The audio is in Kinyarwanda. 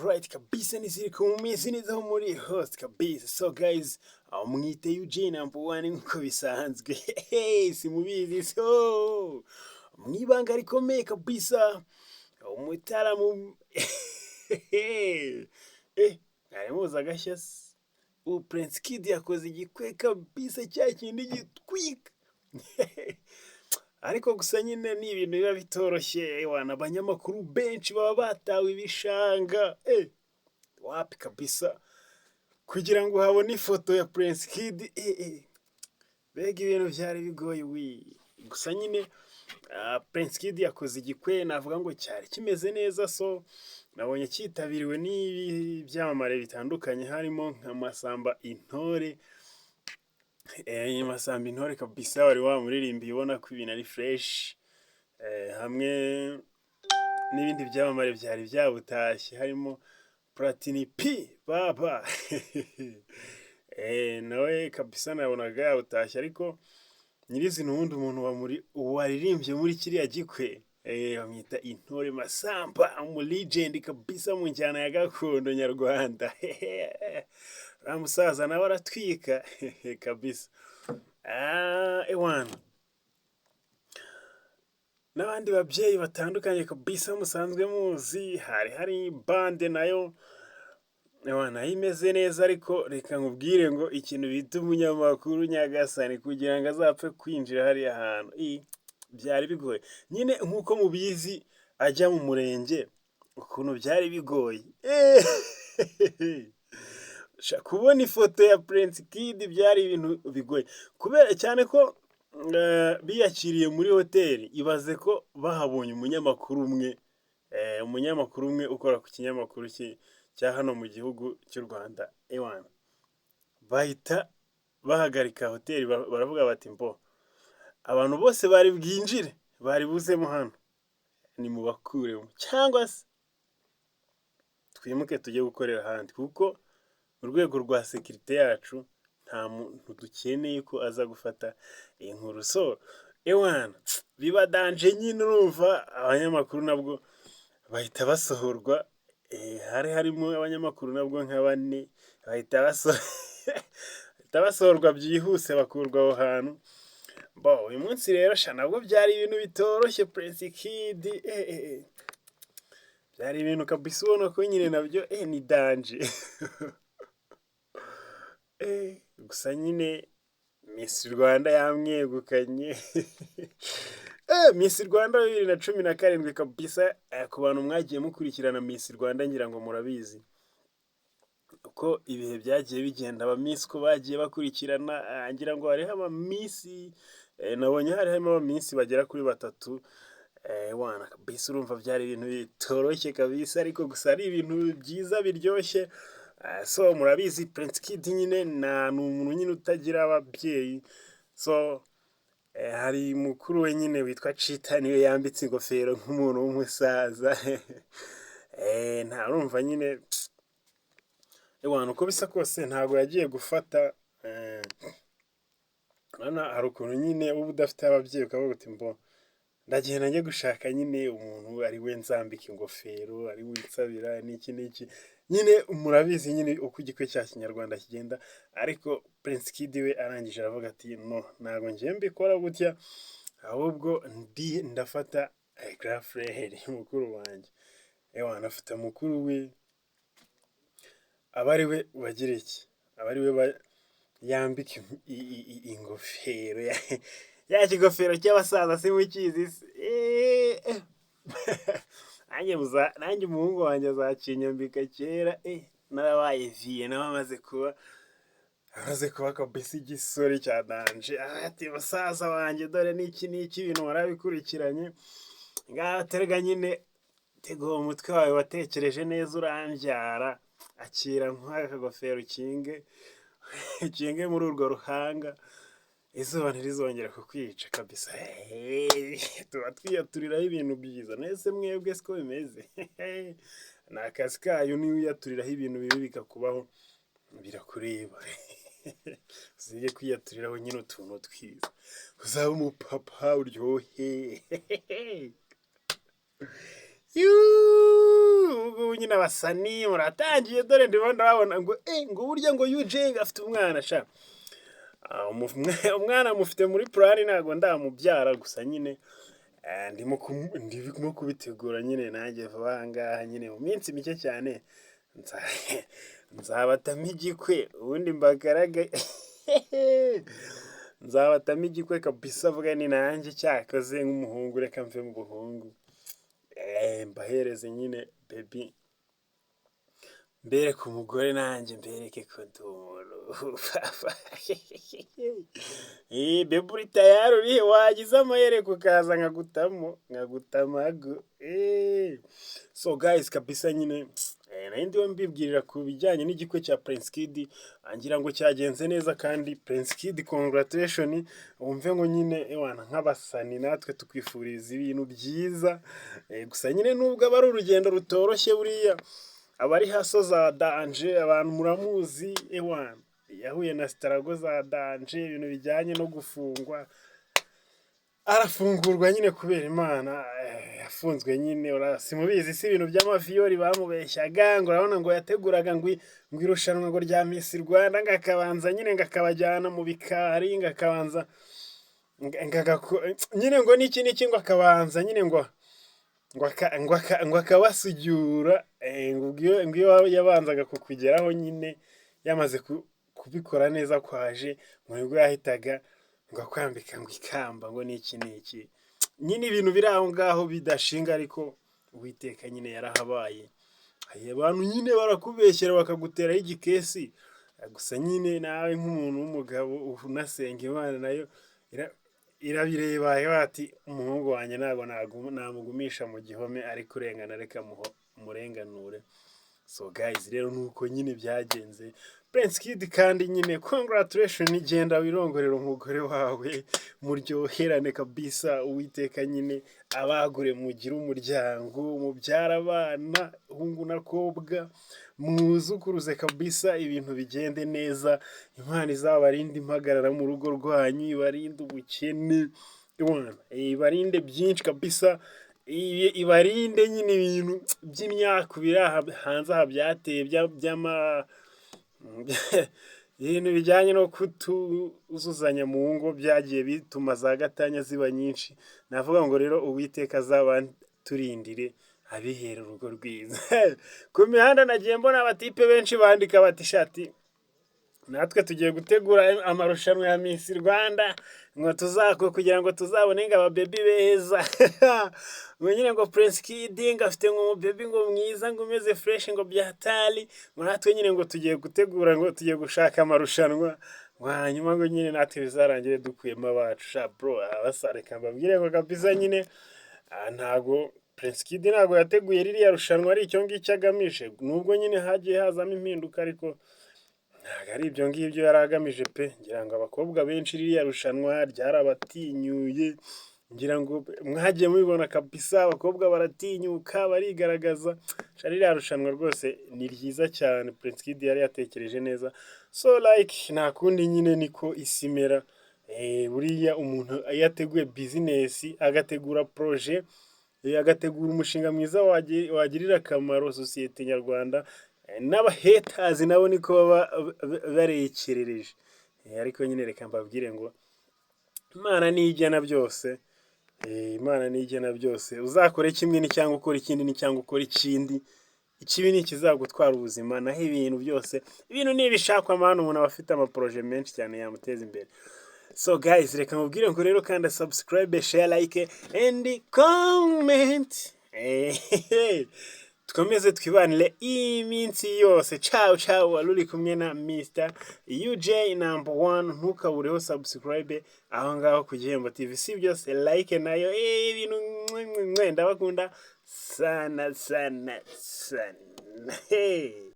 Right kabisa niziri kumumezi neza ho muri host kabisa. So guys, mwite Eugene number one nkuko bisanzwe. Simubizi so. Mwibanga rikomeye kabisa. Umutaramu arimuza gashyasi. Prince Kid yakoze igikwe kabisa cya kindi gitwika. Ariko gusa nyine ni ibintu biba bitoroshye wana abanyamakuru benshi baba batawe ibishanga wapi kabisa kugira ngo habone ifoto ya Prince Kid bega ibintu byari bigoye gusa nyine Prince Kid yakoze igikwe navuga ngo cyari kimeze neza so nabonye cyitabiriwe n'ibi byamamare bitandukanye harimo nka Masamba Intore Masamba Intore kabisa wari wamuririmbiye ubona ko ibintu ari fresh hamwe n'ibindi byamamare byari byabutashye harimo Platini P baba nawe kabisa nabonaga yabutashye ariko nyirizina ubundi umuntu waririmbye muri kiriya gikwe bamwita Intore Masamba umu legend kabisa mu njyana ya gakondo nyarwanda ramusaza nawe aratwika kabisa ewana n'abandi babyeyi batandukanye kabisa musanzwe muzi hari bande nayo ewana imeze neza ariko reka nkubwire ngo ikintu bita umunyamakuru nyagasani kugira ngo azapfe kwinjira hariya hantu byari bigoye nyine nkuko mubizi ajya mu murenge ukuntu byari bigoye kubona ifoto ya Prince Kid byari ibintu bigoye kubera cyane ko biyakiriye muri hoteli ibaze ko bahabonye umunyamakuru umwe ukora ku kinyamakuru cya hano mu gihugu cy'u Rwanda ewana bahita bahagarika hoteli baravuga bati mbo abantu bose bari bwinjire bari buzemo hano ni mu bakuremo cyangwa se twimuke tujye gukorera ahandi kuko urwego rwa sekirite yacu nta muntu dukeneye ko aza gufata inkuru so ewana biba danje nyine urumva abanyamakuru nabwo bahita basohorwa harimo abanyamakuru nabwo nka 4 bahita basohorwa byihuse bakurwa aho hantu uyu munsi rero nabwo byari ibintu bitoroshye Prince Kid byari ibintu kabisa ubona ko nyine nabyo ni danje gusa nyine Miss Rwanda yamwegukanye Miss Rwanda 2017 kabisa ku bantu mwagiye mukurikirana Miss Rwanda ngira ngo murabizi uko ibihe byagiye bigenda aba Miss ko bagiye bakurikirana ngira ngo hari aba Miss nabonye harimo aba Miss bagera kuri 3 wana kabisa urumva byari ibintu bitoroshye kabisa ariko gusa ari ibintu byiza biryoshye so murabizi Prince Kid nyine n'umuntu nyine utagira ababyeyi so hari mukuru we nyine witwa Chita niwe yambitse ingofero nk'umuntu w'umusaza nta rumva nyine ewana uko bisa kose ntago yagiye gufata hari ukuntu nyine uba udafite ababyeyi ukavuga uti mbo ndagenda njye gushaka nyine umuntu ari we nzambika ingofero ari we nsabira n'iki nyine murabizi nyine uko igikwe cya kinyarwanda kigenda ariko Prince Kid we arangije aravuga ati no ntago ngiye mbikora gutya ahubwo ndafata girlfriend mukuru wanjye ewana afite mukuru we abari we bagira iki abari we yambika ingofero ya kigofero cy'abasaza si mukizi nanjye umuhungu wanjye azakinyambika kera narabaye vie nawe amaze kuba kabisa igisore cya danje ati basaza wanjye dore n'iki ibintu warabikurikiranye ngaho terega nyine tego umutwe wawe watekereje neza urambyara akira nk'aka kagofero kinge muri urwo ruhanga izuba ntirizongera kukwica kabisa tuba twiyaturiraho ibintu byiza nese mwebwe siko bimeze ni akazi kayo niyo uyaturiraho ibintu bibi bikakubaho birakureba uzige kwiyaturiraho nyine utuntu twiza uzaba umupapa uryohe nyine abasani muratangiye dore ndimo ndabona ngo ngo burya ngo UJ afite umwana sha. Umwana mufite muri plan ntago ndamubyara gusa nyine ndimo kubitegura nyine nanjye vuba ngaha nyine mu minsi mike cyane nzabatamo igikwe ubundi mbagaraga nzabatamo igikwe kabisa avuga ni nanjye cyakoze nk'umuhungu reka mve mu buhungu mbahereze nyine baby mbereke umugore nanjye mbereke ko ndi umuntu baby uri tayari urihe wagize amayereko ukaza nkagutamago so guys kabisa nyine nari ndiwe mbibwirira ku bijyanye n'igikwe cya Prince Kid angira ngo cyagenze neza kandi Prince Kid congratulation wumve ngo nyine ewana nk'abasani natwe tukwifuriza ibintu byiza gusa nyine nubwo aba ari urugendo rutoroshye buriya abari haso za danje abantu muramuzi ewana yahuye na starago za danje ibintu bijyanye no gufungwa arafungurwa nyine kubera Imana yafunzwe nyine simubizi si ibintu by'amafiyori bamubeshyaga ngo urabona ngo yateguraga ngo irushanwa ngo rya Miss Rwanda ngakabanza nyine ngakabajyana mu bikari ngakabanza nyine ngo n'iki ngo akabanza nyine ngo akabasujura ngo yabanzaga kukugeraho nyine yamaze kubikora neza kwaje ngo nibwo yahitaga ngo akwambika ngo ikamba ngo n'iki nyine ibintu biri aho ngaho bidashinga ariko Uwiteka nyine yarahabaye abantu nyine barakubeshyera bakaguteraho igikesi gusa nyine nawe nk'umuntu w'umugabo unasenga Imana nayo irabireba bati umuhungu wanjye ntago namugumisha mu gihome ariko urengana reka murenganure. So guys rero nuko nyine byagenze Prince Kid kandi nyine congratulation genda wirongorera umugore wawe muryoherane kabisa Uwiteka nyine abagure mugira umuryango mubyara abana hungu na kobwa muzukuruze kabisa ibintu bigende neza Imana izabarinde impagarara mu rugo rwanyu ibarinde ubukene ibarinde byinshi kabisa ibarinde nyine ibintu by'imyaka biraha hanze aha byateye ibintu bijyanye no kutuzuzanya mu ngo byagiye bituma za gatanya ziba nyinshi navuga ngo rero Uwiteka azabaturindire abihera urugo rwiza ku mihanda nagiye mbona abatipe benshi bandika bati shati natwe tugiye gutegura amarushanwa ya Miss Rwanda ngo kugira ngo tuzabone ngo ababebi beza ngo nyine ngo Prince Kid afite ngo baby ngo mwiza ngo umeze fresh ngo byatali ngo natwe nyine ngo tugiye gutegura ngo tugiye gushaka amarushanwa hanyuma ngo nyine natwe bizarangire dukuyemo abacu sha bro abasareka mbabwire ngo kabisa nyine ntago Prince Kid ntago yateguye ririya rushanwa ari icyo ngicyo agamije nubwo nyine hagiye hazamo impinduka ariko ntago ari ibyo ngibyo yaragamije pe ngira ngo abakobwa benshi ririya rushanwa ryarabatinyuye ngira ngo mwagiye mubibona kabisa abakobwa baratinyuka barigaragaza ririya rushanwa rwose ni ryiza cyane Prince Kid yari yatekereje neza so like nta kundi nyine niko isimera buriya umuntu yateguye business agategura projet agategura umushinga mwiza wagirira akamaro societe nyarwanda n'abahaters nabo niko baba barekerereje ariko nyine reka mbabwire ngo Imana nigena byose Imana nigena byose uzakore kimwe ni cyangwa ukora ikindi ni cyangwa ukora ikindi ikibi ni kizagutwara ubuzima naho ibintu byose ibintu nibishakwa amana umuntu abafite amaproje menshi cyane yamuteza imbere. So guys reka mubwire ngo rero kandi subscribe share like and comment tukomeze twibanire iminsi yose ciao waluri kumwe na Mr. UJ number 1 ntukabureho subscribe aho ngaho ku Gihembo TV si byose like nayo ibintu ndabakunda sana